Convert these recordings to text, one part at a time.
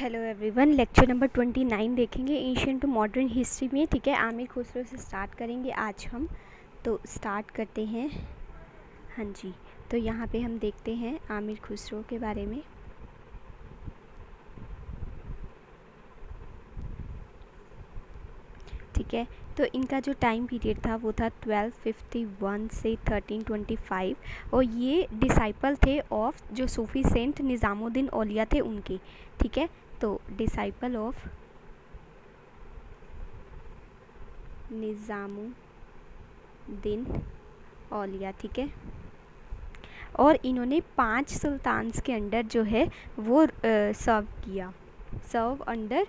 Hello everyone, lecture number 29 देखेंगे Asian to modern history में। ठीक है, आमिर खुसरो से स्टार्ट करेंगे आज हम। तो स्टार्ट करते हैं। हाँ जी, तो यहाँ पे हम देखते हैं आमिर खुसरो के बारे में। ठीक है, तो इनका जो टाइम पीरियड था वो था 1251 से 1325 और ये डिसाइपल थे ऑफ जो सूफी सेंट निज़ामुद्दीन औलिया थे उनके। ठीक है, तो डिसाइपल ऑफ निज़ामुद्दीन औलिया। ठीक है, और इन्होंने 5 सुल्तान्स के अंडर जो है वो सर्व अंडर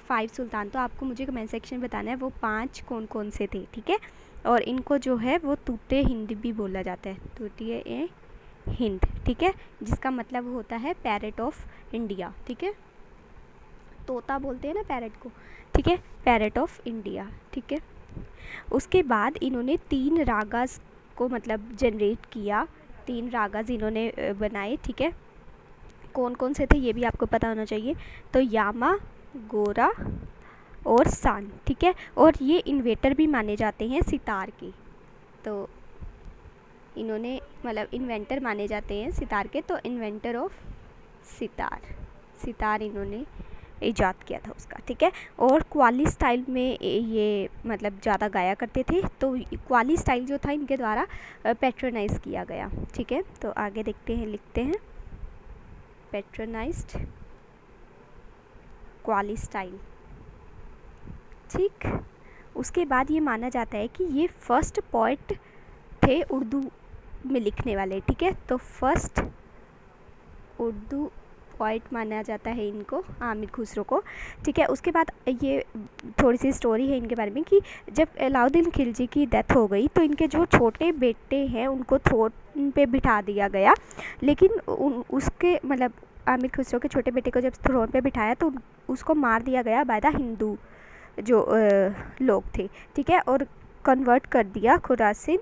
5 सुल्तान। तो आपको मुझे कमेंट सेक्शन बताना है वो 5 कौन कौन से थे। ठीक है, और इनको जो है वो तूते हिंद भी बोला जाता है, तूते हिंद। ठीक है, जिसका मतलब होता है पैरेट ऑफ इंडिया। ठीक है, तोता बोलते हैं ना पैरेट को। ठीक है, पैरेट ऑफ इंडिया। ठीक है, उसके बाद इन्होंने 3 रागास को मतलब जनरेट किया, 3 रागास इन्होंने बनाए। ठीक है, कौन कौन से थे ये भी आपको पता होना चाहिए। तो यामा, गोरा और सान। ठीक है, और ये इन्वेटर भी माने जाते हैं सितार के। तो इन्होंने मतलब इन्वेंटर माने जाते हैं सितार के। तो इन्वेंटर ऑफ सितार इन्होंने ईजाद किया था उसका। ठीक है, और क्वाली स्टाइल में ये मतलब ज़्यादा गाया करते थे। तो क्वाली स्टाइल जो था इनके द्वारा पैट्रोनाइज किया गया। ठीक है, तो आगे देखते हैं, लिखते हैं पैट्रोनाइज्ड क्वाली स्टाइल। ठीक, उसके बाद ये माना जाता है कि ये फर्स्ट पोएट थे उर्दू में लिखने वाले। ठीक है, तो फर्स्ट उर्दू पोएट माना जाता है इनको, आमिर खुसरो को। ठीक है, उसके बाद ये थोड़ी सी स्टोरी है इनके बारे में कि जब अलाउद्दीन खिलजी की डेथ हो गई तो इनके जो छोटे बेटे हैं उनको थ्रोन पे बिठा दिया गया। लेकिन उसके मतलब आमिर खुसरो के छोटे बेटे को जब थ्रोन पे बिठाया तो उसको मार दिया गया बाय द हिंदू जो लोग थे। ठीक है, और कन्वर्ट कर दिया खुरासिन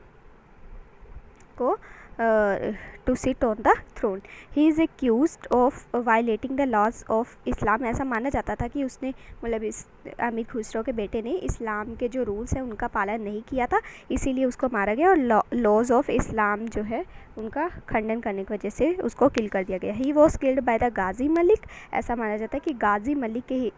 को to sit on the throne. He is accused of violating the laws of Islam. ऐसा माना जाता था कि उसने मतलब इस आमिर खुसरो के बेटे ने इस्लाम के जो रूल्स हैं उनका पालन नहीं किया था, इसीलिए उसको मारा गया। और लॉज ऑफ इस्लाम जो है उनका खंडन करने की वजह से उसको किल कर दिया गया। He was killed by the Ghazi Malik. ऐसा माना जाता है कि गाजी मलिक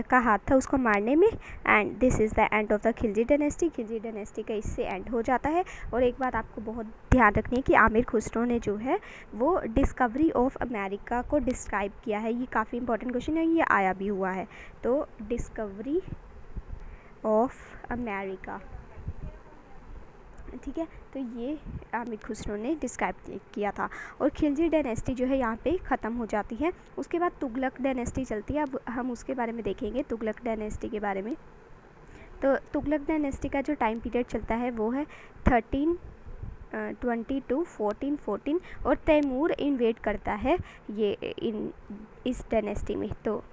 का हाथ था उसको मारने में। And this is the end of the Khilji dynasty. Khilji dynasty का इससे एंड हो जाता है। और एक बात आपको बहुत ध्यान रखनी है कि आमिर खुसरो ने जो है वो डिस्कवरी ऑफ अमेरिका को डिस्क्राइब किया है। ये काफ़ी इंपॉर्टेंट क्वेश्चन है, ये आया भी हुआ है। तो डिस्कवरी ऑफ अमेरिका, ठीक है, तो ये आमिर खुसरो ने डिस्क्राइब किया था। और खिलजी डायनेस्टी जो है यहाँ पे ख़त्म हो जाती है। उसके बाद तुगलक डायनेस्टी चलती है। अब हम उसके बारे में देखेंगे, तुगलक डायनेस्टी के बारे में। तो तुगलक डायनेस्टी का जो टाइम पीरियड चलता है वो है 1320 1414 और तैमूर इन्वेड करता है ये इस डायनेस्टी में। तो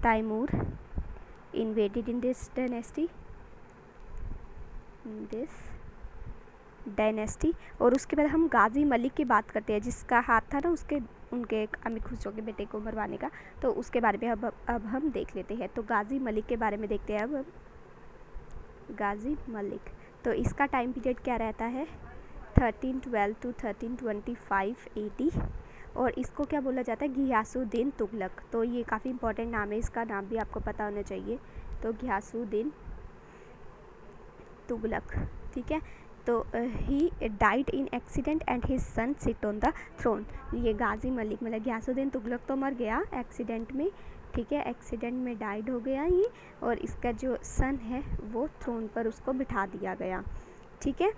Timur invaded in this dynasty. और उसके बाद हम गाजी मलिक की बात करते हैं, जिसका हाथ था ना उनके आमिर खुसरो के बेटे को मरवाने का। तो उसके बारे में अब हम देख लेते हैं। तो गाजी मलिक के बारे में देखते हैं अब गाजी मलिक। तो इसका टाइम पीरियड क्या रहता है 1312 टू 1325 AD। और इसको क्या बोला जाता है घियासुद्दीन तुगलक। तो ये काफ़ी इंपॉर्टेंट नाम है, इसका नाम भी आपको पता होना चाहिए। तो घियासुद्दीन तुगलक। ठीक है, तो he died in accident and his son sit on the throne. ये गाजी मलिक मतलब घियासुद्दीन तुगलक तो मर गया एक्सीडेंट में। ठीक है, एक्सीडेंट में डाइड हो गया ये, और इसका जो सन है वो थ्रोन पर उसको बिठा दिया गया। ठीक है,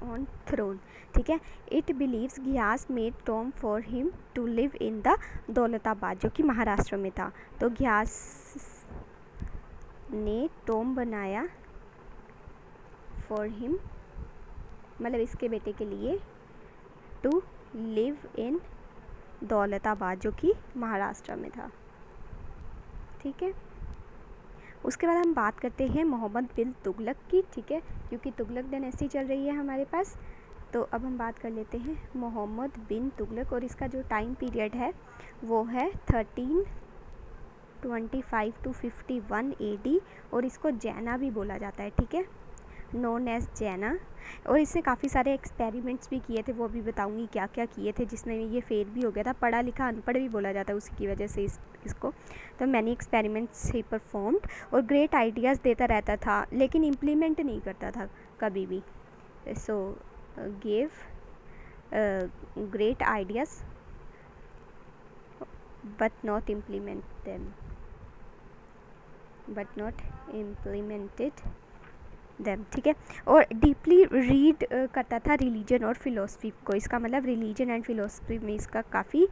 ऑन थ्रोन। ठीक है, it believes Ghiyas made tomb for him to live in the Daulatabad, जो कि महाराष्ट्र में था। तो घियास ने टॉम बनाया फॉर हिम मतलब इसके बेटे के लिए, टू लिव इन दौलताबाद, जो कि महाराष्ट्र में था। ठीक है, उसके बाद हम बात करते हैं मोहम्मद बिन तुगलक की। ठीक है, क्योंकि तुगलक डायनेस्टी चल रही है हमारे पास। तो अब हम बात कर लेते हैं मोहम्मद बिन तुगलक, और इसका जो टाइम पीरियड है वो है 1325 to 51 AD, और इसको जैना भी बोला जाता है, ठीक है, नोन एज जैना। और इससे काफ़ी सारे एक्सपेरिमेंट्स भी किए थे, वो भी बताऊंगी क्या क्या किए थे, जिसमें ये फेल भी हो गया था। पढ़ा लिखा अनपढ़ भी बोला जाता है उसी की वजह से इसको। तो मैनी एक्सपेरिमेंट्स ही परफॉर्म्ड, और ग्रेट आइडियाज़ देता रहता था लेकिन इम्प्लीमेंट नहीं करता था कभी भी। So gave great ideas but not implemented them, ठीक है। और डीपली रीड करता था रिलीजन और फिलोसफी को, इसका मतलब रिलीजन एंड फिलोसफी में इसका काफ़ी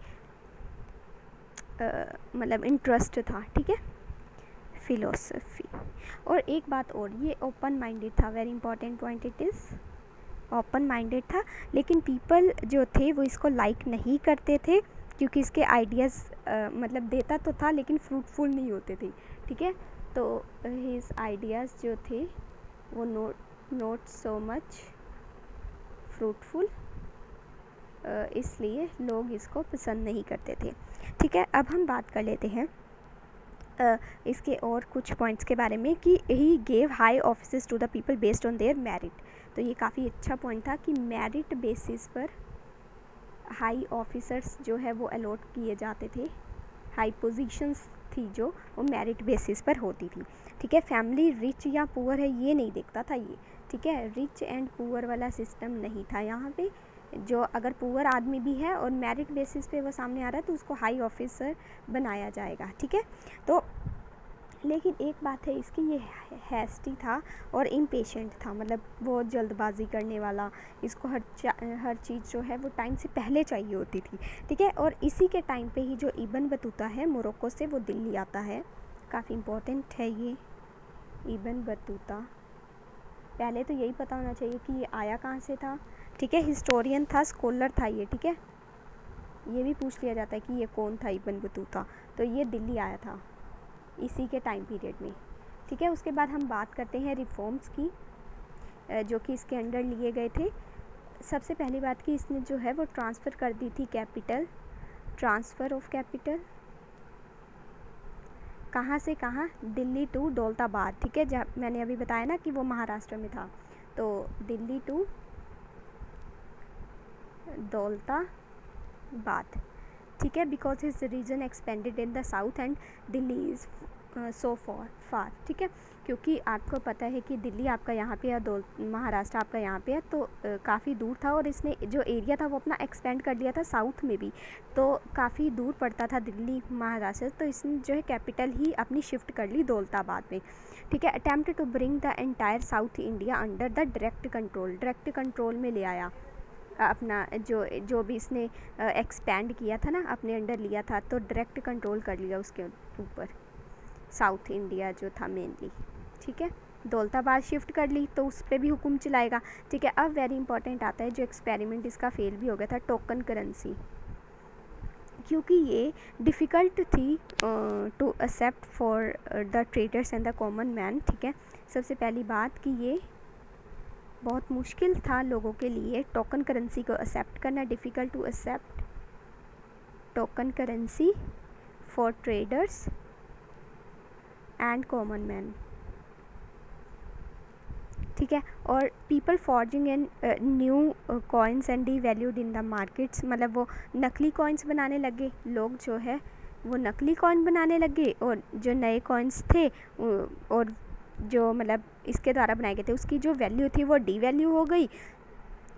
मतलब इंटरेस्ट था, ठीक है, फिलोसफी। और एक बात और, ये ओपन माइंडेड था, very important point, it is open minded था, लेकिन पीपल जो थे वो इसको लाइक नहीं करते थे, क्योंकि इसके आइडियाज़ मतलब देता तो था लेकिन फ्रूटफुल नहीं होते थे, ठीक है। तो हिज आइडियाज़ जो थे वो नॉट सो मच फ्रूटफुल, इसलिए लोग इसको पसंद नहीं करते थे, ठीक है। अब हम बात कर लेते हैं इसके और कुछ पॉइंट्स के बारे में, कि he gave high offices to the people based on their merit. तो ये काफ़ी अच्छा पॉइंट था कि मेरिट बेसिस पर हाई ऑफिसर्स जो है वो अलॉट किए जाते थे, हाई पोजीशंस थी जो वो मेरिट बेसिस पर होती थी, ठीक है। फैमिली रिच या पुअर है ये नहीं देखता था ये, ठीक है, रिच एंड पुअर वाला सिस्टम नहीं था यहाँ पे। जो अगर पुअर आदमी भी है और मेरिट बेसिस पे वो सामने आ रहा है तो उसको हाई ऑफिसर बनाया जाएगा, ठीक है। तो लेकिन एक बात है इसकी, ये हैस्टी था और इम्पेशेंट था, मतलब बहुत जल्दबाजी करने वाला, इसको हर चीज़ जो है वो टाइम से पहले चाहिए होती थी, ठीक है। और इसी के टाइम पे ही जो इब्न बतूता है मोरक्को से, वो दिल्ली आता है, काफ़ी इम्पोर्टेंट है ये इब्न बतूता। पहले तो यही पता होना चाहिए कि ये आया कहाँ से था, ठीक है, हिस्टोरियन था, स्कॉलर था ये, ठीक है। ये भी पूछ लिया जाता है कि ये कौन था इब्न बतूता, तो ये दिल्ली आया था इसी के टाइम पीरियड में, ठीक है। उसके बाद हम बात करते हैं रिफॉर्म्स की जो कि इसके अंडर लिए गए थे। सबसे पहली बात कि इसने जो है वो ट्रांसफ़र कर दी थी कैपिटल, ट्रांसफ़र ऑफ कैपिटल कहाँ से कहाँ, दिल्ली टू दौलताबाद, ठीक है। जब मैंने अभी बताया ना कि वो महाराष्ट्र में था, तो दिल्ली टू दौलताबाद, ठीक है, because his region expanded in the south and Delhi is so far, ठीक है, क्योंकि आपको पता है कि दिल्ली आपका यहाँ पे है, महाराष्ट्र आपका यहाँ पे है, तो काफ़ी दूर था, और इसने जो एरिया था वो अपना एक्सपेंड कर लिया था साउथ में भी, तो काफ़ी दूर पड़ता था दिल्ली महाराष्ट्र, तो इसने जो है कैपिटल ही अपनी शिफ्ट कर ली दौलताबाद में, ठीक है। Attempt to bring the entire South India under the direct control में ले आया अपना, जो भी इसने एक्सपेंड किया था ना, अपने अंडर लिया था, तो डायरेक्ट कंट्रोल कर लिया उसके ऊपर, साउथ इंडिया जो था मेनली, ठीक है। दौलताबाद शिफ्ट कर ली तो उस पर भी हुक्म चलाएगा, ठीक है। अब वेरी इंपॉर्टेंट आता है जो एक्सपेरिमेंट इसका फेल भी हो गया था, टोकन करेंसी, क्योंकि ये डिफ़िकल्ट थी to accept for the traders and the common man, ठीक है। सबसे पहली बात कि ये बहुत मुश्किल था लोगों के लिए टोकन करेंसी को एक्सेप्ट करना, difficult to accept token currency for traders and common man, ठीक है। और people forging and new coins and devalued in the markets, मतलब वो नकली कॉइन्स बनाने लगे लोग, जो है वो नकली कॉइन बनाने लगे, और जो नए कॉइन्स थे और जो मतलब इसके द्वारा बनाए गए थे उसकी जो वैल्यू थी वो डी वैल्यू हो गई,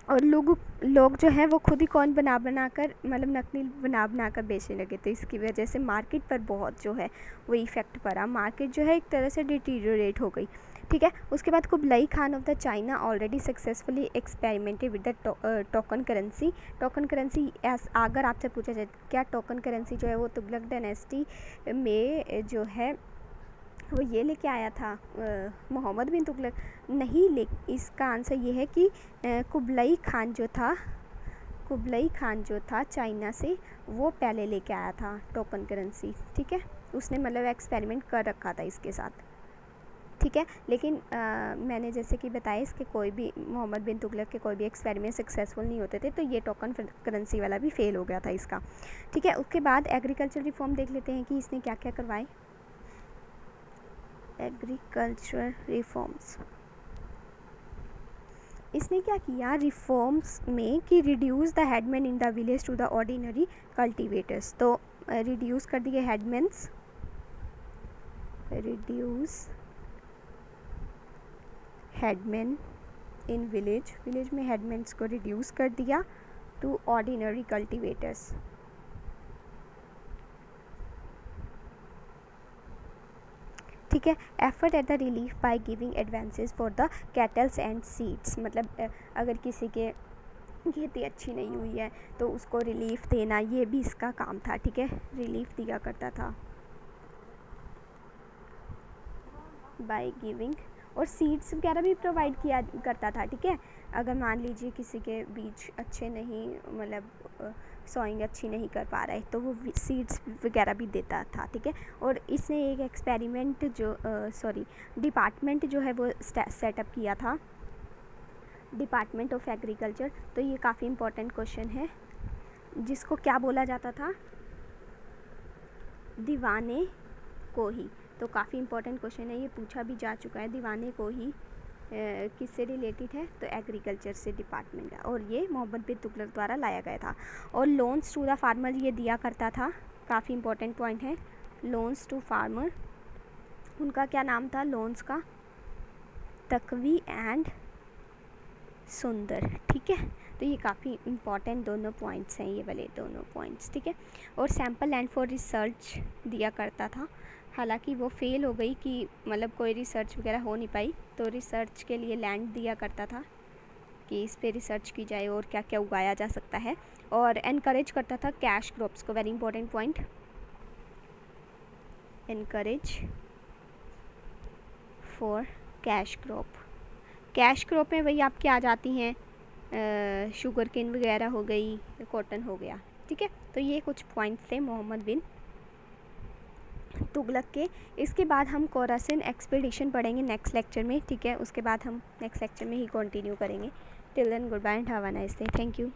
और लोग जो है वो खुद ही कॉइन बना कर, मतलब नकली बना कर बेचने लगे, तो इसकी वजह से मार्केट पर बहुत जो है वो इफ़ेक्ट पड़ा, मार्केट जो है एक तरह से डिटीरियोरेट हो गई, ठीक है। उसके बाद Kublai Khan of the China already successfully experimented with the token currency S, अगर आपसे पूछा जाए क्या टोकन करेंसी जो है वो तुगलक डायनेस्टी में जो है वो ये लेके आया था मोहम्मद बिन तुगलक, नहीं, इसका आंसर ये है कि कुबलाई खान जो था चाइना से, वो पहले लेके आया था टोकन करेंसी, ठीक है। उसने मतलब एक्सपेरिमेंट कर रखा था इसके साथ, ठीक है। लेकिन मैंने जैसे कि बताया, इसके कोई भी मोहम्मद बिन तुगलक के कोई भी एक्सपेरिमेंट सक्सेसफुल नहीं होते थे, तो ये टोकन करेंसी वाला भी फेल हो गया था इसका, ठीक है। उसके बाद एग्रीकल्चर रिफॉर्म देख लेते हैं कि इसने क्या क्या करवाए। एग्रीकल्चर रिफॉर्म्स, इसने क्या किया रिफॉर्म्स में कि reduce the headman in the village to the ordinary cultivators. तो रिड्यूस कर दिए headmans, reduce headman in village में हेडमैन्स को रिड्यूस कर दिया टू ऑर्डिनरी कल्टीवेटर्स। ठीक है। Effort at the relief by giving advances for the kettles and seeds, मतलब अगर किसी के खेती अच्छी नहीं हुई है तो उसको रिलीफ देना, ये भी इसका काम था, ठीक है। रिलीफ दिया करता था बाय गिविंग, और सीड्स वगैरह भी प्रोवाइड किया करता था, ठीक है। अगर मान लीजिए किसी के बीज अच्छे नहीं, मतलब सोइंग अच्छी नहीं कर पा रहा है, तो वो सीड्स वगैरह भी देता था, ठीक है। और इसने एक एक्सपेरिमेंट जो डिपार्टमेंट जो है वो सेटअप किया था, डिपार्टमेंट ऑफ एग्रीकल्चर। तो ये काफ़ी इम्पोर्टेंट क्वेश्चन है, जिसको क्या बोला जाता था, दीवाने को ही। तो काफ़ी इंपॉर्टेंट क्वेश्चन है, ये पूछा भी जा चुका है। दीवाने को ही किससे रिलेटेड है, तो एग्रीकल्चर से डिपार्टमेंट है, और ये मोहम्मद बिन तुगलक द्वारा लाया गया था। और लोन्स टू द फार्मर ये दिया करता था, काफ़ी इंपॉर्टेंट पॉइंट है। लोन्स टू फार्मर, उनका क्या नाम था लोन्स का, तकवी एंड सुंदर, ठीक है। तो ये काफ़ी इंपॉर्टेंट दोनों पॉइंट्स हैं, ये वाले दोनों पॉइंट्स, ठीक है। और सैम्पल लैंड फॉर रिसर्च दिया करता था, हालांकि वो फेल हो गई कि मतलब कोई रिसर्च वगैरह हो नहीं पाई, तो रिसर्च के लिए लैंड दिया करता था कि इस पे रिसर्च की जाए और क्या क्या उगाया जा सकता है। और एनकरेज करता था कैश क्रॉप्स को, very important point, encourage for cash crop. Cash crop में वही आपकी आ जाती हैं शुगर केन वगैरह हो गई, कॉटन हो गया, ठीक है। तो ये कुछ पॉइंट्स थे मोहम्मद बिन तुगलक के। इसके बाद हम खोरासन एक्सपीडिशन पढ़ेंगे नेक्स्ट लेक्चर में, ठीक है। उसके बाद हम नेक्स्ट लेक्चर में ही कंटिन्यू करेंगे। Till then good bye and have a nice day, thank you.